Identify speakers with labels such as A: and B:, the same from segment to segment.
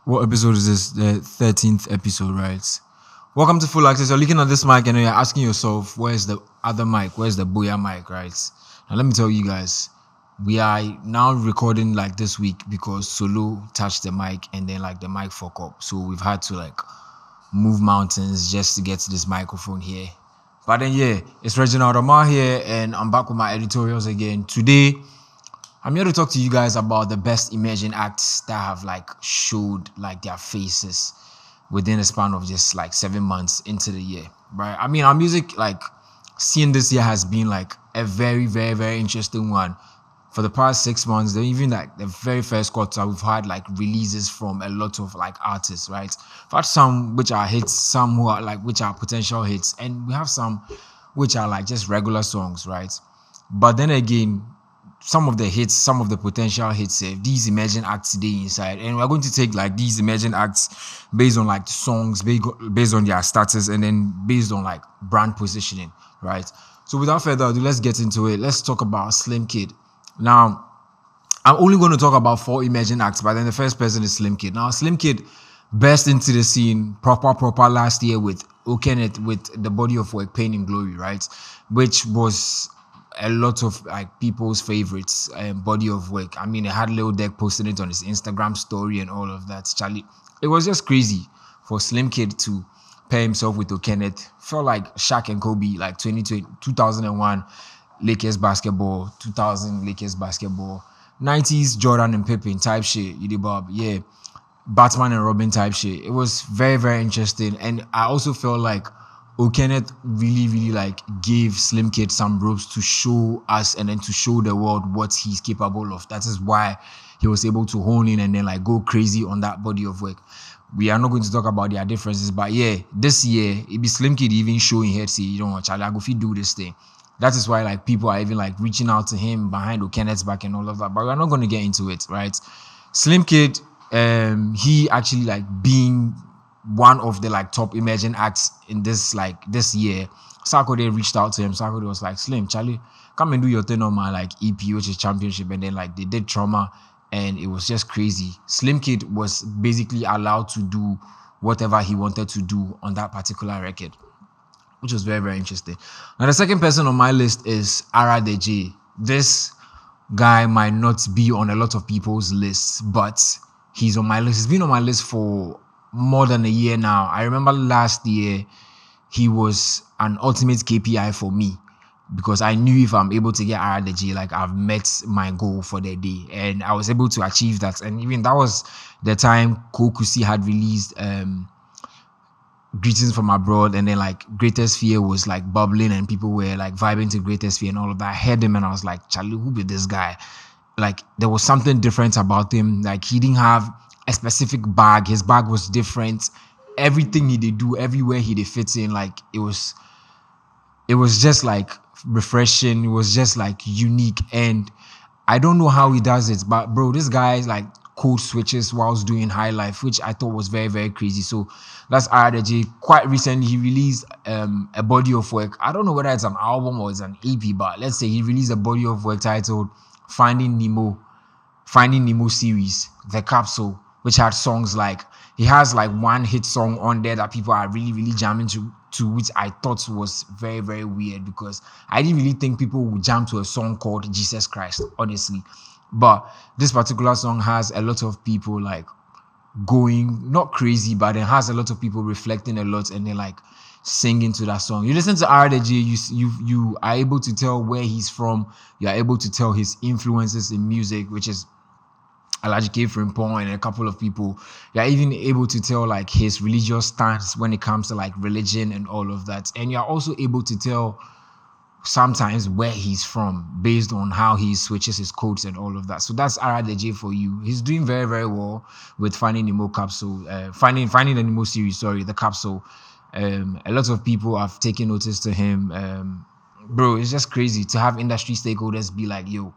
A: What episode is this? The 13th episode, right? Welcome to Full Access. You're looking at this mic and you're asking yourself, where's the other mic? Where's the Booyah mic, right? Now, let me tell you guys, we are now recording like this week because Solo touched the mic and then like the mic fuck up. So we've had to like move mountains just to get to this microphone here. But then, yeah, it's Reginald Omar here and I'm back with my editorials again. Today, I'm here to talk to you guys about the best emerging acts that have like showed like their faces within a span of just like 7 months into the year, right? I mean, our music like scene this year has been like a very, very, very interesting one. For the past 6 months, even like the very first quarter, we've had like releases from a lot of like artists, right? We've had some which are hits, some who are like which are potential hits, and we have some which are like just regular songs, right? But then again, some of the hits, some of the potential hits, these emerging acts today inside, and we're going to take like these emerging acts based on like the songs, based on their status, and then based on like brand positioning, right? So without further ado, let's get into it. Let's talk about Xlimkid. Now, I'm only going to talk about 4 emerging acts, but then the first person is Xlimkid. Now, Xlimkid burst into the scene proper last year with Okenet, with the body of work Pain and Glory, right? Which was a lot of like people's favorites body of work. I mean, it had Lil Deck posting it on his Instagram story and all of that. Charlie, it was just crazy for Xlimkid to pair himself with Okenet. Felt like Shaq and Kobe, like 2001 Lakers basketball, 2000 Lakers basketball, 90s Jordan and Pippen type shit. You did, Bob, yeah, Batman and Robin type shit. It was very, very interesting, and I also felt like Okenet really like gave Xlimkid some ropes to show us and then to show the world what he's capable of. That is why he was able to hone in and then like go crazy on that body of work. We are not going to talk about their differences, but yeah, this year it be Xlimkid even showing here, say, you know, Charlie, I go fit do this thing. That is why like people are even like reaching out to him behind Okenet's back and all of that. But we're not going to get into it, right? Xlimkid, he actually like being one of the like top emerging acts in this year. Sarkodie reached out to him. Sarkodie was like, Slim, Charlie, come and do your thing on my like EP, which is Championship. And then like they did Trauma, and it was just crazy. Xlimkid was basically allowed to do whatever he wanted to do on that particular record, which was very, very interesting. Now the second person on my list is AratheJay. This guy might not be on a lot of people's lists, but he's on my list. He's been on my list for more than a year now. I remember last year he was an ultimate KPI for me because I knew if I'm able to get AratheJay, like I've met my goal for the day, and I was able to achieve that. And even that was the time Kokusi had released Greetings from Abroad, and then like Greatest Fear was like bubbling and people were like vibing to Greatest Fear and all of that. I heard him and I was like, Charlie, who be this guy? Like there was something different about him. Like he didn't have a specific bag. His bag was different. Everything he did do, everywhere he did fit in, like it was just like refreshing. It was just like unique. And I don't know how he does it, but bro, this guy like code switches whilst doing high life, which I thought was very, very crazy. So that's AratheJay. Quite recently, he released a body of work. I don't know whether it's an album or it's an EP, but let's say he released a body of work titled Finding Nemo series, The Capsule, which had songs like, he has like one hit song on there that people are really jamming to, which I thought was very, very weird because I didn't really think people would jam to a song called Jesus Christ, honestly. But this particular song has a lot of people like going, not crazy, but it has a lot of people reflecting a lot and they're like singing to that song. You listen to AratheJay, you are able to tell where he's from. You are able to tell his influences in music, which is Alhaji Frimpong and a couple of people. You're even able to tell like his religious stance when it comes to like religion and all of that. And you're also able to tell sometimes where he's from based on how he switches his codes and all of that. So that's AratheJay for you. He's doing very, very well with Finding Nemo capsule, finding the Nemo series, the capsule. A lot of people have taken notice to him. Bro, it's just crazy to have industry stakeholders be like, yo,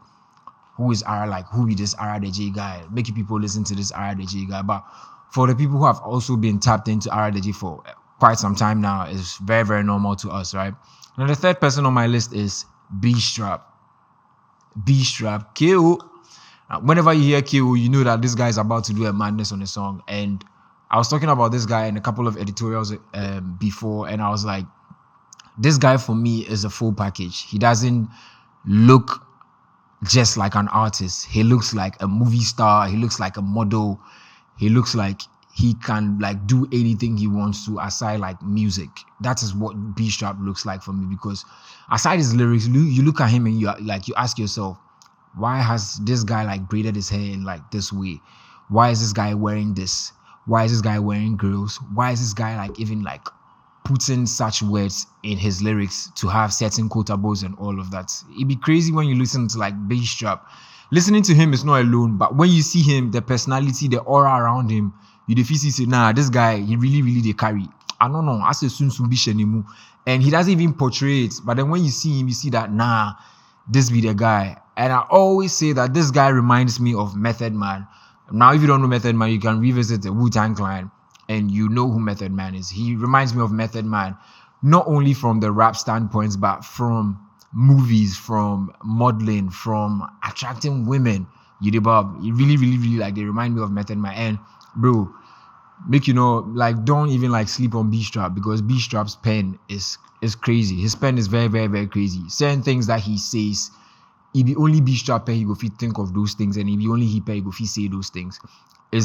A: who is who is this AratheJay guy? Making people listen to this AratheJay guy. But for the people who have also been tapped into AratheJay for quite some time now, it's very, very normal to us, right? Now the third person on my list is Beeztrap KOTM. Whenever you hear KO, you know that this guy is about to do a madness on a song. And I was talking about this guy in a couple of editorials before, and I was like, this guy for me is a full package. He doesn't look just like an artist. He looks like a movie star. He looks like a model. He looks like he can like do anything he wants to aside like music. That is what Beeztrap looks like for me, because aside his lyrics, you look at him and you ask yourself, why has this guy like braided his hair in like this way? Why is this guy wearing this? Why is this guy wearing grills? Why is this guy like even like putting such words in his lyrics to have certain quotables and all of that? It'd be crazy when you listen to like Beeztrap. Listening to him is not alone, but when you see him, the personality, the aura around him, you defeat say, nah, this guy, he really they carry. I don't know. I say soon be shenimu. And he doesn't even portray it. But then when you see him, you see that, nah, this be the guy. And I always say that this guy reminds me of Method Man. Now, if you don't know Method Man, you can revisit the Wu-Tang Clan and you know who Method Man is. He reminds me of Method Man, not only from the rap standpoints, but from movies, from modeling, from attracting women. You really like, they remind me of Method Man. And bro, make you know, like, don't even like sleep on Beeztrap, because Beeztrap's pen is crazy. His pen is very crazy. Certain things that he says, if he only Beeztrap pen, he go fit think of those things, and if he only he pen, he go fit say those things. I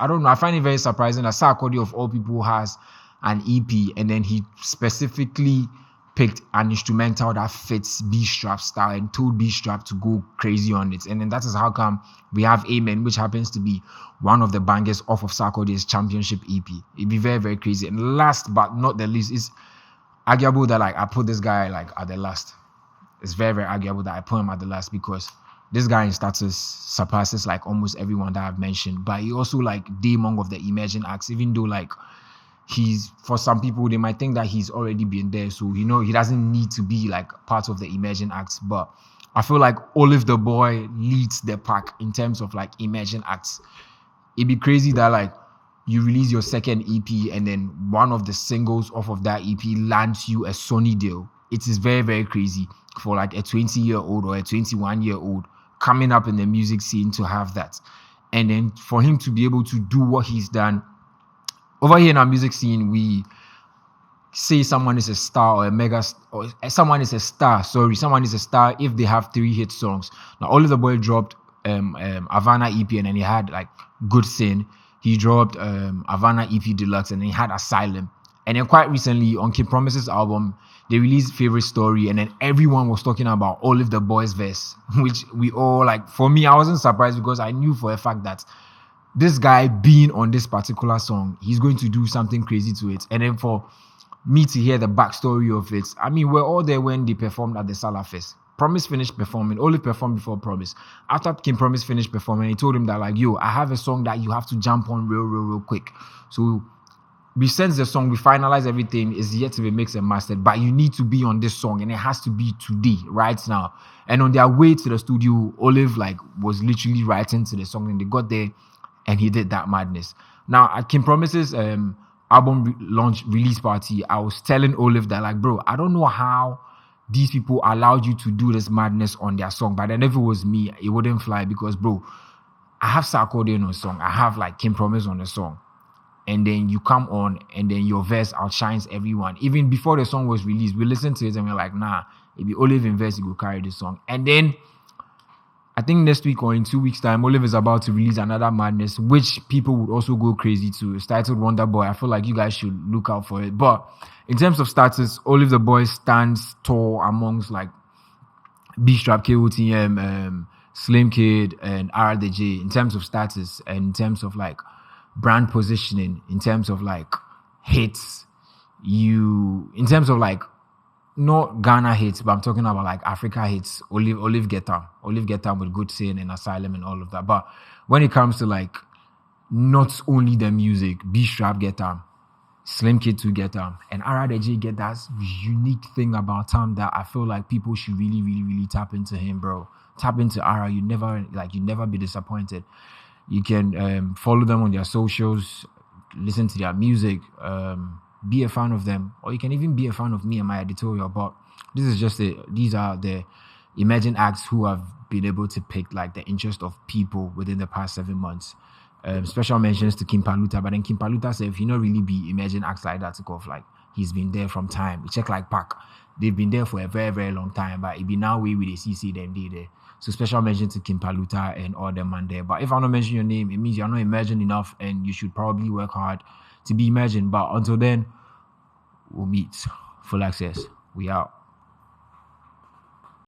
A: don't know, I find it very surprising that FulLCircl of all people has an EP, and then he specifically picked an instrumental that fits Beeztrap's style and told Beeztrap to go crazy on it. And then that is how come we have Amen, which happens to be one of the bangers off of FulLCircl's championship EP. It'd be very crazy. And last but not the least, it's arguable that like I put this guy like at the last. It's very arguable that I put him at the last, because this guy in status surpasses like almost everyone that I've mentioned. But he also like the among of the emerging acts, even though like he's, for some people, they might think that he's already been there, so you know he doesn't need to be like part of the emerging acts. But I feel like OlivetheBoy leads the pack in terms of like emerging acts. It'd be crazy that like you release your second EP and then one of the singles off of that EP lands you a Sony deal. It is very crazy for like a 20-year-old or a 21-year-old coming up in the music scene to have that. And then for him to be able to do what he's done. Over here in our music scene, we say someone is a star or a mega, or someone is a star if they have 3 hit songs. Now, OlivetheBoy dropped Havana EP, and then he had like Good Sin. He dropped Havana EP Deluxe, and then he had Asylum. And then quite recently on Kid Promise's album, they released Favorite Story, and then everyone was talking about OlivetheBoy's verse, which we all like. For me, I wasn't surprised, because I knew for a fact that this guy being on this particular song, he's going to do something crazy to it. And then for me to hear the backstory of it, I mean, we're all there when they performed at the Salah Fest. Promise finished performing. Olive performed before Promise. After King Promise finished performing, he told him that like, yo, I have a song that you have to jump on real quick. So we sent the song, we finalized everything, is yet to be mixed and mastered, but you need to be on this song, and it has to be today, right now. And on their way to the studio, Olive like was literally writing to the song, and they got there and he did that madness. Now at King Promise's album launch release party, I was telling Olive that like, bro, I don't know how these people allowed you to do this madness on their song, but then if it was me, it wouldn't fly, because bro, I have FulLCircl on a song, I have like King Promise on a song, and then you come on and then your verse outshines everyone. Even before the song was released, we listened to it and we're like, nah, if you Olive in verse, you go carry this song. And then I think next week or in 2 weeks' time, Olive is about to release another madness, which people would also go crazy to. It's titled Wonder Boy. I feel like you guys should look out for it. But in terms of status, OlivetheBoy stands tall amongst like Beeztrap KOTM, Xlimkid, and AratheJay in terms of status, and in terms of like brand positioning, in terms of like hits, in terms of like not Ghana hits, but I'm talking about like Africa hits. Olive get them with Good Sin and Asylum and all of that. But when it comes to like not only the music, Beeztrap get them, Xlimkid to get them, and AratheJay get that unique thing about him that I feel like people should really tap into him, bro. Tap into Ara. You never be disappointed. You can follow them on their socials, listen to their music, be a fan of them, or you can even be a fan of me and my editorial. But these are the emerging acts who have been able to pick like the interest of people within the past 7 months. Special mentions to King Paluta, but then King Paluta said, if you not really be imagine acts like that, off like he's been there from time. Check like Pac, they've been there for a very, very long time, but it be now we with the CC them there. So special mention to King Paluta and all them man there. But if I don't mention your name, it means you're not emerging enough, and you should probably work hard to be emerging. But until then, we'll meet. Full access. We out.